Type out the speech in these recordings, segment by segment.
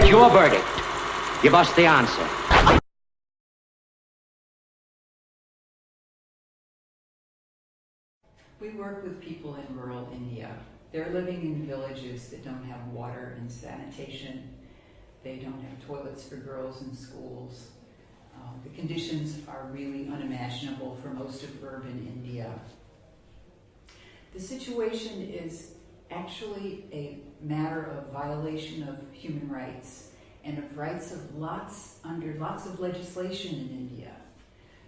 What's your verdict? Give us the answer. We work with people in rural India. They're living in villages that don't have water and sanitation. They don't have toilets for girls in schools. The conditions are really unimaginable for most of urban India. The situation is actually a matter of violation of human rights and of rights of under lots of legislation in India.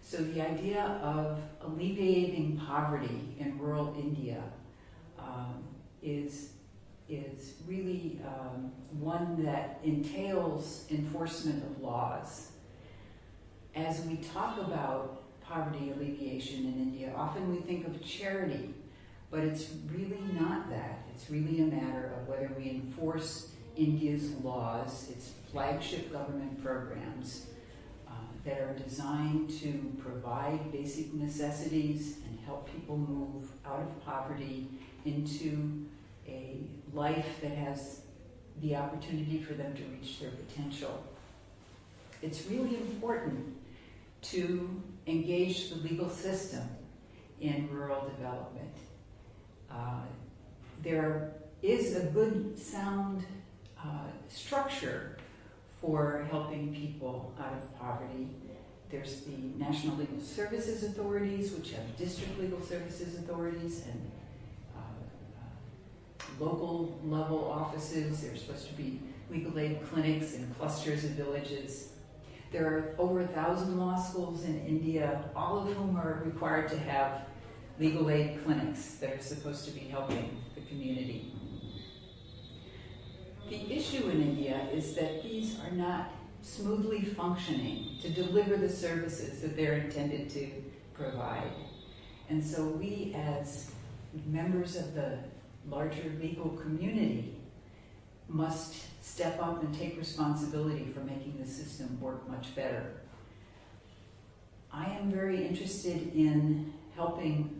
So the idea of alleviating poverty in rural India is really one that entails enforcement of laws. As we talk about poverty alleviation in India, often we think of charity, but it's really not that. It's really a matter of whether we enforce India's laws, its flagship government programs that are designed to provide basic necessities and help people move out of poverty into a life that has the opportunity for them to reach their potential. It's really important to engage the legal system in rural development. There is a good, sound structure for helping people out of poverty. There's the National Legal Services Authorities, which have district legal services authorities and local level offices. There's supposed to be legal aid clinics in clusters of villages. There are over 1,000 law schools in India, all of whom are required to have legal aid clinics that are supposed to be helping the community. The issue in India is that these are not smoothly functioning to deliver the services that they're intended to provide. And so we, as members of the larger legal community, must step up and take responsibility for making the system work much better. I am very interested in helping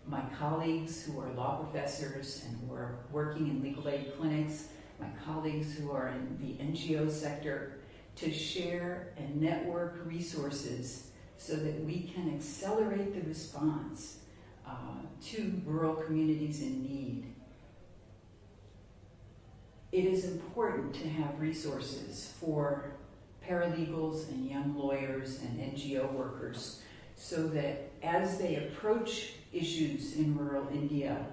my colleagues who are law professors and who are working in legal aid clinics, my colleagues who are in the NGO sector, to share and network resources so that we can accelerate the response to rural communities in need. It is important to have resources for paralegals and young lawyers and NGO workers so that as they approach issues in rural India,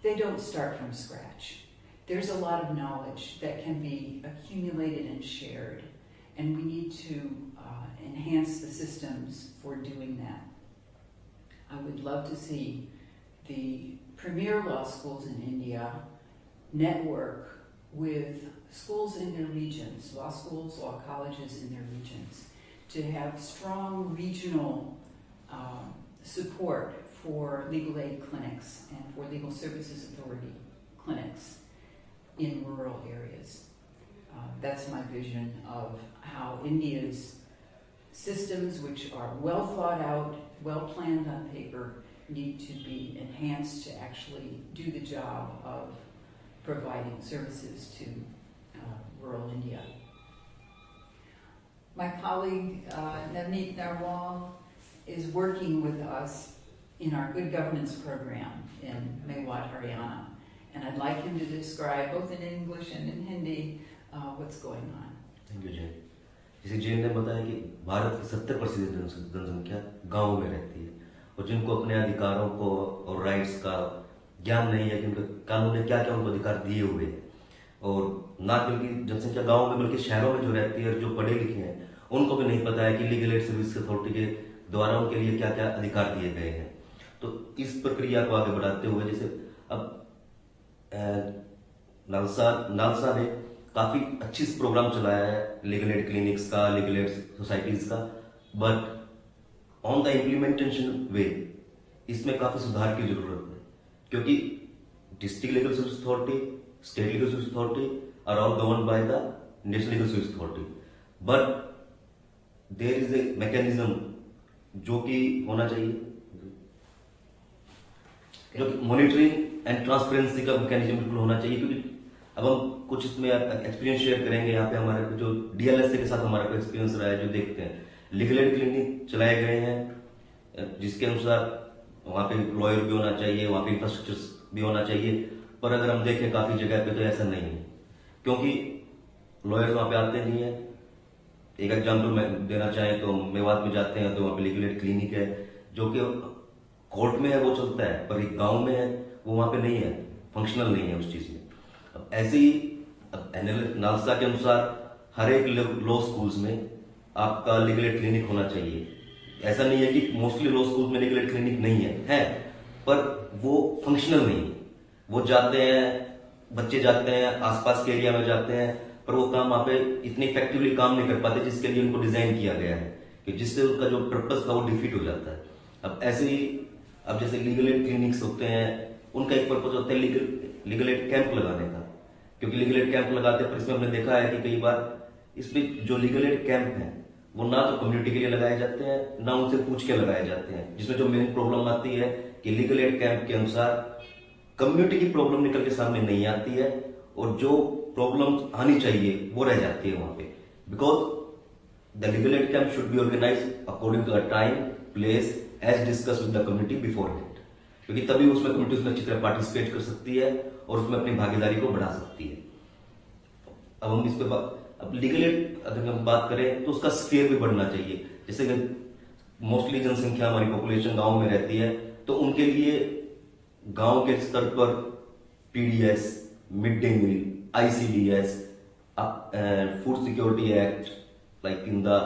they don't start from scratch. There's a lot of knowledge that can be accumulated and shared, and we need to enhance the systems for doing that. I would love to see the premier law schools in India network with schools in their regions, law schools, law colleges in their regions, to have strong regional support for legal aid clinics and for legal services authority clinics in rural areas. That's my vision of how India's systems, which are well thought out, well planned on paper, need to be enhanced to actually do the job of providing services to rural India. My colleague Navneet Narwal is working with us in our Good Governance program in Mewat, Haryana. And I'd like him to describe, both in English and in Hindi, what's going on. Thank you, Jane. जैसे जैन ने बताया कि भारत की 70% जनसंख्या गांव में रहती है और जिनको अपने अधिकारों को और राइट्स का ज्ञान नहीं है कि उनके कानून ने क्या क्या उनको अधिकार दिए हुए हैं, और ना केवल की जनसंख्या गांव में बल्कि शहरों में जो रहती है और जो पढ़े लिखे हैं उनको भी नहीं पता है कि लीगल एड सर्विस अथॉरिटी के द्वारा उनके लिए क्या क्या अधिकार दिए गए हैं। तो इस प्रक्रिया को आगे बढ़ाते हुए जैसे अब नालसा ने काफी अच्छी प्रोग्राम चलाया है लीगल एड क्लिनिक्स का, लीगल एड सोसाइटीज का, but on the implementation way इसमें काफी सुधार की जरूरत है, क्योंकि district legal service authority, state legal service authority are all govern by the national legal service authority, but there is a mechanism जो कि होना चाहिए, जो मॉनिटरिंग एंड ट्रांसपेरेंसी का मैकेनिज्म बिल्कुल होना चाहिए, क्योंकि अब हम कुछ इसमें एक्सपीरियंस शेयर करेंगे। यहाँ पे हमारे को जो डीएलएसए के साथ हमारा एक्सपीरियंस रहा है, जो देखते हैं लीगल एड क्लिनिक चलाए गए हैं, जिसके अनुसार वहाँ पे लॉयर भी होना चाहिए, वहाँ पे इंफ्रास्ट्रक्चर भी होना चाहिए। पर अगर हम देखें काफी जगह पे तो ऐसा नहीं है, क्योंकि लॉयर्स वहाँ पे आते नहीं है। एक एग्जाम्पल मैं देना चाहें तो मेवात में जाते हैं तो वहाँ पे लीगल एड क्लिनिक है, जो कि कोर्ट में है वो चलता है, पर एक गांव में है वो वहाँ पे नहीं है, फंक्शनल नहीं है उस चीज में। अब ऐसे ही नालसा के अनुसार हर एक लॉ स्कूल्स में आपका लीगल एड क्लिनिक होना चाहिए। ऐसा नहीं है कि मोस्टली लॉ स्कूल में लीगल एड क्लिनिक नहीं है, पर वो फंक्शनल नहीं है। वो जाते हैं, बच्चे जाते हैं, आसपास के एरिया में जाते हैं, पर वो काम वहां पे इतनी इफेक्टिवली काम नहीं कर पाते जिसके लिए उनको डिजाइन किया गया है, कि जिससे उनका जो पर्पस था वो डिफीट हो जाता है। अब ऐसे ही अब जैसे लीगल एड क्लिनिक्स होते हैं, उनका एक पर्पस होता है लीगल एड कैंप लगाने का, क्योंकि लीगल एड कैंप लगाते हैं। पर इसमें हमने देखा है कि कई बार इसमें जो लीगल एड कैंप है वो ना तो कम्युनिटी के लिए लगाए जाते हैं, ना उनसे पूछ के लगाए जाते हैं, जिसमें जो मेन प्रॉब्लम आती है कि लीगल एड कैंप के अनुसार कम्युनिटी की प्रॉब्लम निकल के सामने नहीं आती है, और जो प्रॉब्लम आनी चाहिए वो रह जाती है वहां पे। Because the legal aid camp should be organise according to a time, place, as discuss with the community before it, क्योंकि तभी उसमें कम्युनिटी उसमें अच्छी तरह पार्टिसिपेट कर सकती है और उसमें अपनी भागीदारी को बढ़ा सकती है। अब हम इस पे अब लीगल एड अगर हम बात करें तो उसका स्फीयर भी बढ़ना चाहिए। जैसे कि मोस्टली जनसंख्या हमारी पॉपुलेशन गांव में रहती है, तो उनके लिए गांव के स्तर पर PDS, mid day meal, ICDS, food security act, like in the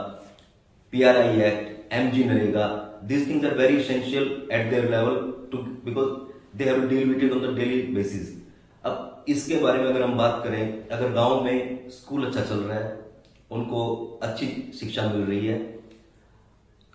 PRI Act, MG Narega, these things are very essential at their level because they have to deal with it on the daily basis. अब इसके बारे में अगर हम बात करें, अगर गांव में स्कूल अच्छा चल रहा है, उनको अच्छी शिक्षा मिल रही है,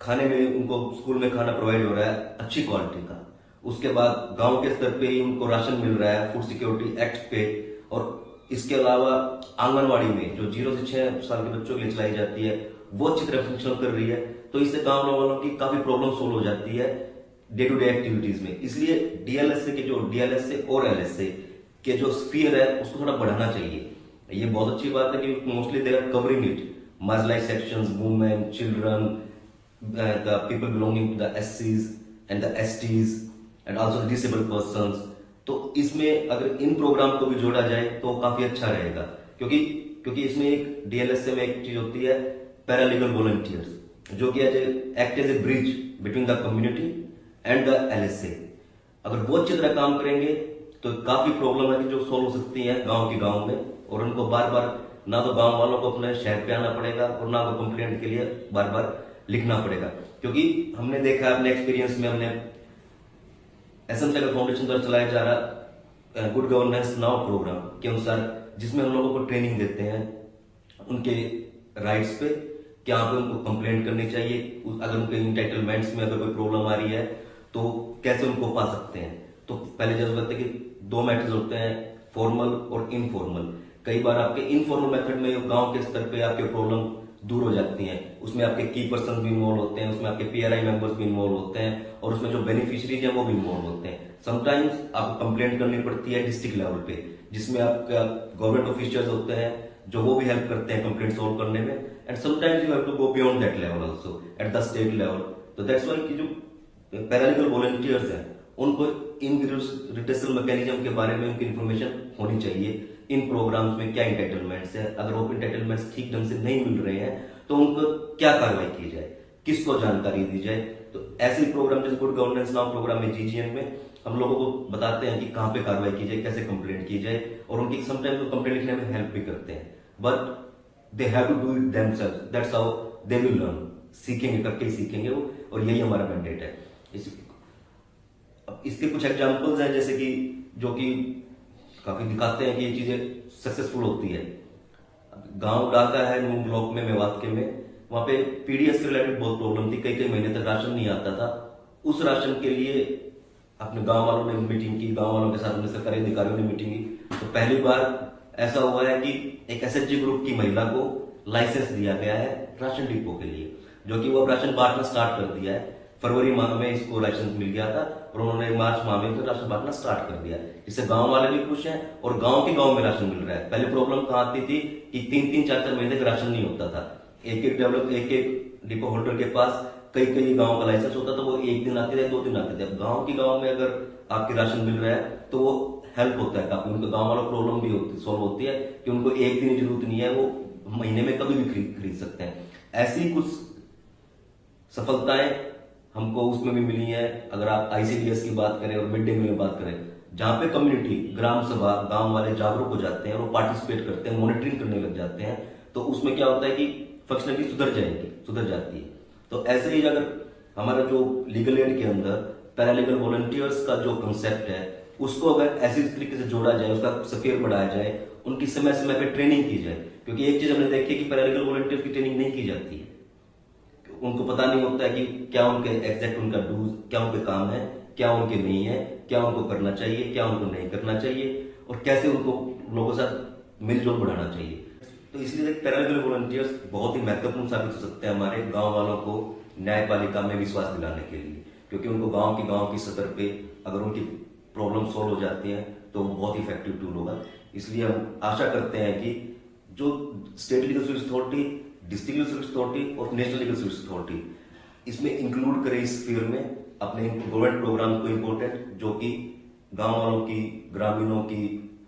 खाने में उनको स्कूल में खाना प्रोवाइड हो रहा है अच्छी क्वालिटी का, उसके बाद गांव के स्तर पे ही उनको राशन मिल रहा है फूड सिक्योरिटी एक्ट पे, और इसके अलावा आंगनवाड़ी में जो 0 से 6 साल के बच्चों के लिए चलाई जाती है वो अच्छी तरह फंक्शन कर रही है, तो इससे गांव वालों की काफी प्रॉब्लम सोल्व हो जाती है डे टू डे एक्टिविटीज में। इसलिए डीएलएसए और एलएसए के जो स्फीयर है उसको थोड़ा बढ़ाना चाहिए। ये बहुत अच्छी बात है कि mostly they are covering it, marginalised sections, women, children, the people belonging to the एससीज and the STs and also disabled persons. तो इसमें अगर इन प्रोग्राम को भी जोड़ा जाए तो काफी अच्छा रहेगा, क्योंकि इसमें एक डीएलएसए में एक चीज होती है पैरालीगल वॉलंटियर्स, जो कि act as a bridge between the community and the LSA. अगर वो अच्छी तरह काम करेंगे तो काफी प्रॉब्लम है कि जो सोल्व हो सकती है गांव में, और उनको बार बार ना तो गांव वालों को अपने शहर पे आना पड़ेगा और ना तो कंप्लेंट के लिए बार बार लिखना पड़ेगा। क्योंकि हमने देखा अपने एक्सपीरियंस में, हमने एसएम सेगर फाउंडेशन द्वारा चलाया जा रहा गुड गवर्नेंस नाउ प्रोग्राम के अनुसार, जिसमें हम लोगों को ट्रेनिंग देते हैं उनके राइट्स पे, क्या पे उनको कंप्लेंट करनी चाहिए, अगर उनके इंटाइटलमेंट्स में अगर कोई प्रॉब्लम आ रही है तो कैसे उनको पा सकते हैं। तो पहले जैसे होता है कि 2 मैटर्स होते हैं, फॉर्मल और इनफॉर्मल। कई बार आपके इनफॉर्मल मेथड में गांव के स्तर पे आपके प्रॉब्लम दूर हो जाती हैं, उसमें आपके की पर्सन भी इन्वॉल्व होते हैं, उसमें आपके पीआरआई मेंबर्स भी इन्वॉल्व होते हैं, और उसमें जो बेनिफिशियरीज हैं वो भी इन्वॉल्व होते हैं। समटाइम्स आपको कंप्लेंट करनी पड़ती है डिस्ट्रिक्ट लेवल पे, जिसमें आपका गवर्नमेंट ऑफिशियल्स होते हैं जो वो भी हेल्प करते हैं कंप्लेंट सॉल्व करने में, and sometimes you have to go beyond that level also at the state level. तो दैट्स व्हाई कि जो पैरालीगल वॉलंटियर्स हैं उनको इन रिटेसल मैकेनिज्म के बारे में उनकी इन्फॉर्मेशन होनी चाहिए, इन प्रोग्राम्स में क्या इंटाइटलमेंट्स है, अगर वो इंटाइटलमेंट्स ठीक ढंग से नहीं मिल रहे हैं तो उनको क्या कार्रवाई की जाए, किसको जानकारी दी जाए। तो ऐसे प्रोग्राम जैसे गुड गवर्नेंस नाउ प्रोग्राम में जीजीएन में हम लोगों को बताते हैं कि कहां पे कार्रवाई की जाए, कैसे कंप्लेंट की जाए, और उनकी समटाइम्स तो कंप्लेंट लिखने में हेल्प भी करते हैं, but they have to do it themselves, that's how they will learn. सीखेंगे, करके ही सीखेंगे वो, और यही हमारा मैंडेट है। अब इसके कुछ एग्जांपल्स हैं जैसे कि जो कि काफी दिखाते हैं कि ये चीजें सक्सेसफुल होती है। गांव डाका है न्यू ब्लॉक में, मेवात के में, वहां पे पीडीएस के रिलेटेड बहुत प्रॉब्लम थी, कई महीने तक राशन नहीं आता था। उस राशन के लिए अपने गांव वालों ने मीटिंग की, गांव वालों के साथ में सरकारी अधिकारियों ने मीटिंग की, तो पहली बार ऐसा हुआ है कि एक एसएचजी ग्रुप की महिला को लाइसेंस दिया गया है राशन डिपो के लिए, जो कि वो राशन बांटना स्टार्ट कर दिया है। फरवरी माह में इसको लाइसेंस मिल गया था और उन्होंने मार्च माह में राशन बांटना स्टार्ट कर दिया, जिससे गांव वाले भी खुश हैं और गांव के गांव में राशन मिल रहा है। पहले प्रॉब्लम कहाँ आती थी कि 3-3, 4-4 महीने तक राशन नहीं होता था। एक डिपो होल्डर के पास कई कई गांव का लाइसेंस होता था, वो 1 दिन आते थे, 2 दिन आते थे। गांव के गांव में अगर आपके राशन मिल रहा है तो वो हेल्प होता है काफी, उनके गांव वालों प्रॉब्लम भी होती सॉल्व होती है कि उनको 1 दिन की जरूरत नहीं है, वो महीने में कभी भी खरीद सकते हैं। ऐसी कुछ सफलताएं हमको उसमें भी मिली है। अगर आप ICDS की बात करें और मिड डे मील की बात करें, जहां पे कम्युनिटी, ग्राम सभा, गांव वाले जागरूक हो जाते हैं और वो पार्टिसिपेट करते हैं, मॉनिटरिंग करने लग जाते हैं, तो उसमें क्या होता है कि फंक्शनलिटी सुधर जाती है। तो ऐसे ही अगर हमारा जो लीगल एड के अंदर पैरालीगल वॉलंटियर्स का जो कंसेप्ट है, उसको अगर ऐसी तरीके से जोड़ा जाए, उसका स्फीयर बढ़ाया जाए, उनकी समय समय पे ट्रेनिंग की जाए। क्योंकि एक चीज हमने देखी कि पैरालीगल वॉलंटियर्स की ट्रेनिंग नहीं की जाती है, उनको पता नहीं होता है कि क्या उनके एग्जैक्ट उनका डूज, क्या उनके काम है, क्या उनके नहीं है, क्या उनको करना चाहिए, क्या उनको नहीं करना चाहिए, और कैसे उनको लोगों के साथ मिलजुल बढ़ाना चाहिए। तो इसलिए पैरालीगल वॉलंटियर्स बहुत ही महत्वपूर्ण साबित हो सकते हैं हमारे गांव वालों को न्यायपालिका में विश्वास दिलाने के लिए, क्योंकि उनको गांव की सतह पे अगर उनकी प्रॉब्लम सॉल्व हो जाती है तो वो बहुत इफेक्टिव टूल होगा। इसलिए हम आशा करते हैं कि जो state legal service authority, district legal service authority और नेशनल लीगल सर्विस अथॉरिटी इसमें इंक्लूड करें इस स्फीयर में अपने गवर्नमेंट प्रोग्राम को इम्पोर्टेंट, जो कि गांव वालों की, ग्रामीणों की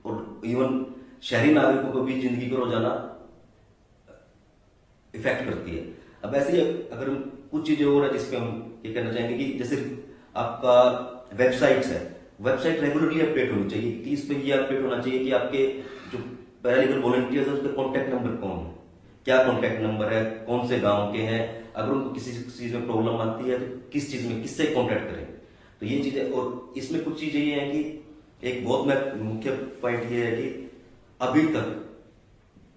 और इवन शहरी नागरिकों को भी जिंदगी को रोजाना इफेक्ट करती है। अब ऐसे ही अगर कुछ चीजें और है जिसपे हम ये कहना चाहेंगे कि जैसे आपका वेबसाइट है, वेबसाइट रेगुलरली अपडेट होनी चाहिए कि इस पे ये अपडेट होना चाहिए कि आपके जो पैरालीगल वॉलंटियर्स है उसके कॉन्टैक्ट नंबर कौन है, क्या कॉन्टैक्ट नंबर है, कौन से गांव के हैं, अगर उनको किसी चीज में प्रॉब्लम आती है तो किस चीज में किससे कॉन्टैक्ट करें। तो ये चीजें, और इसमें कुछ चीजें ये है कि एक बहुत मुख्य पॉइंट ये है कि अभी तक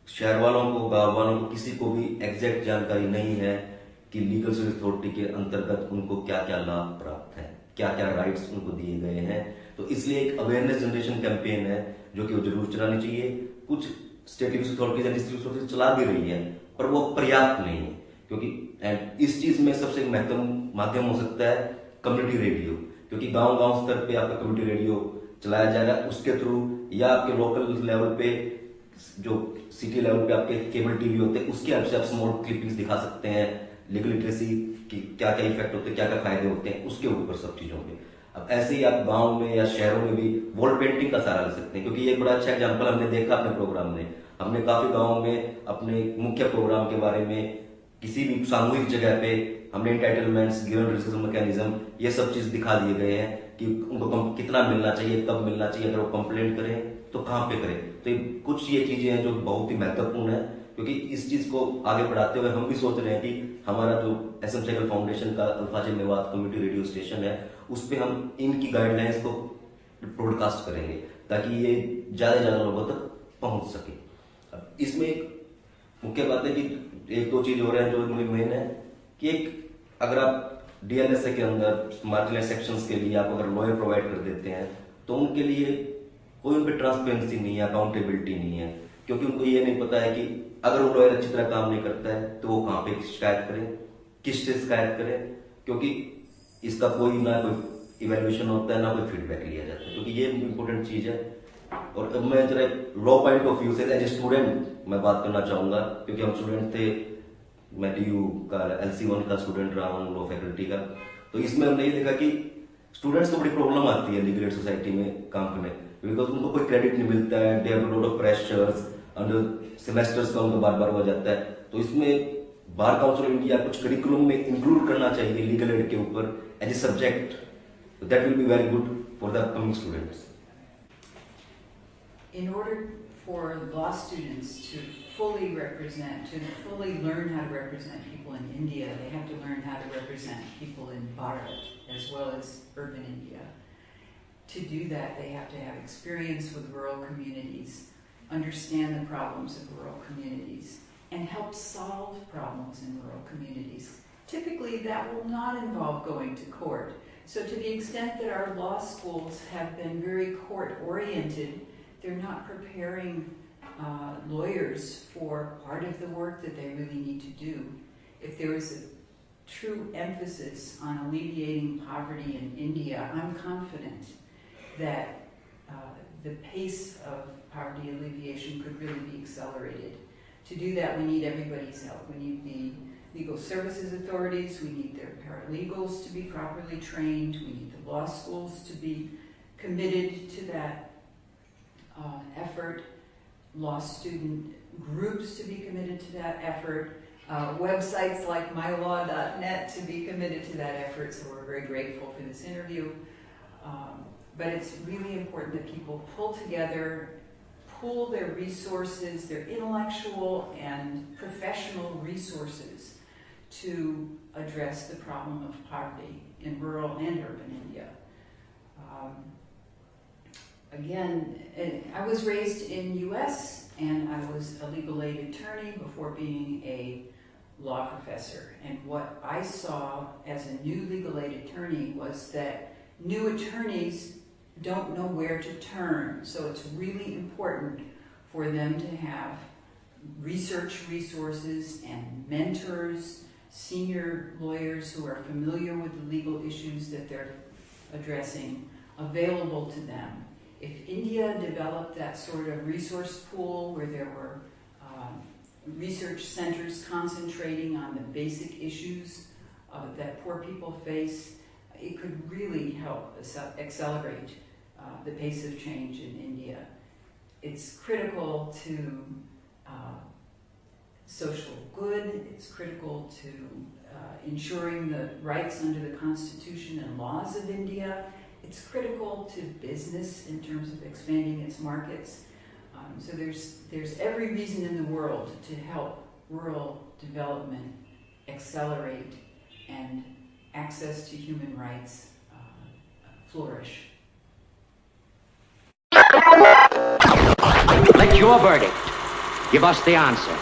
शहर वालों को, गांव वालों को, किसी को भी एग्जैक्ट जानकारी नहीं है कि लीगल सर्विस अथॉरिटी के अंतर्गत उनको क्या क्या लाभ प्राप्त है, क्या क्या राइट्स उनको दिए गए हैं। तो इसलिए एक अवेयरनेस जनरेशन कैंपेन है जो कि वो जरूर चलानी चाहिए। कुछ स्टेट लीगल अथॉरिटीज या डिस्ट्रिक्ट अथॉरिटीज चला भी रही है, पर वो पर्याप्त नहीं है, क्योंकि इस चीज में सबसे महत्वपूर्ण माध्यम हो सकता है कम्युनिटी रेडियो, क्योंकि गांव गांव स्तर पे आपका कम्युनिटी रेडियो चलाया जाएगा, उसके थ्रू या आपके लोकल लेवल पे, जो सिटी लेवल पे आपके केबल टीवी होते हैं, उसके हेल्प से आप स्मॉल क्लिपिंग्स दिखा सकते हैं लीगल लिटरेसी की क्या क्या इफेक्ट होते हैं, क्या क्या फायदे होते हैं, उसके ऊपर सब चीजों पे। अब ऐसे ही आप गांव में या शहरों में भी वॉल पेंटिंग का सहारा ले सकते हैं, क्योंकि ये एक बड़ा अच्छा एग्जाम्पल हमने देखा अपने प्रोग्राम में। हमने काफी गाँव में अपने मुख्य प्रोग्राम के बारे में किसी भी सामूहिक जगह पे हमने इंटाइटलमेंट्स, गिवन रिसोर्स मैकेनिज्म, ये सब चीज दिखा दिए गए हैं कि उनको कितना मिलना चाहिए, कब मिलना चाहिए, अगर वो कंप्लेंट करें तो कहां पे करें। तो कुछ ये चीजें हैं जो बहुत ही महत्वपूर्ण है, क्योंकि इस चीज को आगे बढ़ाते हुए हम भी सोच रहे हैं कि हमारा जो SM साइकिल फाउंडेशन का अल्फाजे मेवात कम्युनिटी रेडियो स्टेशन है, उस पर हम इनकी गाइडलाइंस को ब्रॉडकास्ट करेंगे ताकि ये ज्यादा से ज्यादा लोगों तक पहुंच सके। अब इसमें एक मुख्य बात है कि एक दो चीज हो रहा है जो मेन है कि एक अगर आप DLSA के अंदर मार्जिनल सेक्शंस के लिए आप अगर लॉयर प्रोवाइड कर देते हैं तो उनके लिए कोई उन पर ट्रांसपेरेंसी नहीं है, अकाउंटेबिलिटी नहीं है, क्योंकि उनको ये नहीं पता है कि अगर वो लॉयर अच्छी तरह काम नहीं करता है तो वो कहां पे शिकायत करें, किससे शिकायत करें, क्योंकि इसका कोई ना कोई इवेल्युएशन होता है ना कोई फीडबैक लिया जाता है, क्योंकि ये इंपॉर्टेंट चीज है। और अब मैं जरा लॉ पॉइंट ऑफ व्यू से एज ए स्टूडेंट मैं बात करना चाहूंगा, क्योंकि हम स्टूडेंट थे, मैं DU का LC1 का स्टूडेंट रहा हूँ, लॉ फैकल्टी का। तो इसमें हमने ये देखा कि स्टूडेंट्स को बड़ी प्रॉब्लम आती है लीगल एड सोसाइटी में काम करने, बिकॉज उनको कोई क्रेडिट नहीं मिलता है, they have lot of pressures, under semesters का उनको बार बार हो जाता है। तो इसमें बार काउंसिल ऑफ इंडिया कुछ करिकुलम में इंक्लूड करना चाहिए लीगल एड के ऊपर as a subject, that will be very good for the upcoming students. In order for law students to fully learn how to represent people in India, they have to learn how to represent people in Bharat as well as urban India. To do that, they have to have experience with rural communities, understand the problems of rural communities, and help solve problems in rural communities. Typically, that will not involve going to court. So to the extent that our law schools have been very court-oriented, they're not preparing lawyers for part of the work that they really need to do. If there is true emphasis on alleviating poverty in India, I'm confident that the pace of poverty alleviation could really be accelerated. To do that, we need everybody's help. We need the legal services authorities, we need their paralegals to be properly trained, we need the law schools to be committed to that effort, law student groups to be committed to that effort, websites like myLaw.net to be committed to that effort, so we're very grateful for this interview. But it's really important that people pull together, pool their resources, their intellectual and professional resources to address the problem of poverty in rural and urban India. Again, I was raised in US and I was a legal aid attorney before being a law professor. And what I saw as a new legal aid attorney was that new attorneys don't know where to turn. So it's really important for them to have research resources and mentors, senior lawyers who are familiar with the legal issues that they're addressing available to them. If India developed that sort of resource pool where there were research centers concentrating on the basic issues that poor people face, it could really help accelerate the pace of change in India. It's critical to social good, it's critical to ensuring the rights under the Constitution and laws of India. It's critical to business in terms of expanding its markets. So there's every reason in the world to help rural development accelerate and access to human rights flourish. Let your verdict give us the answer.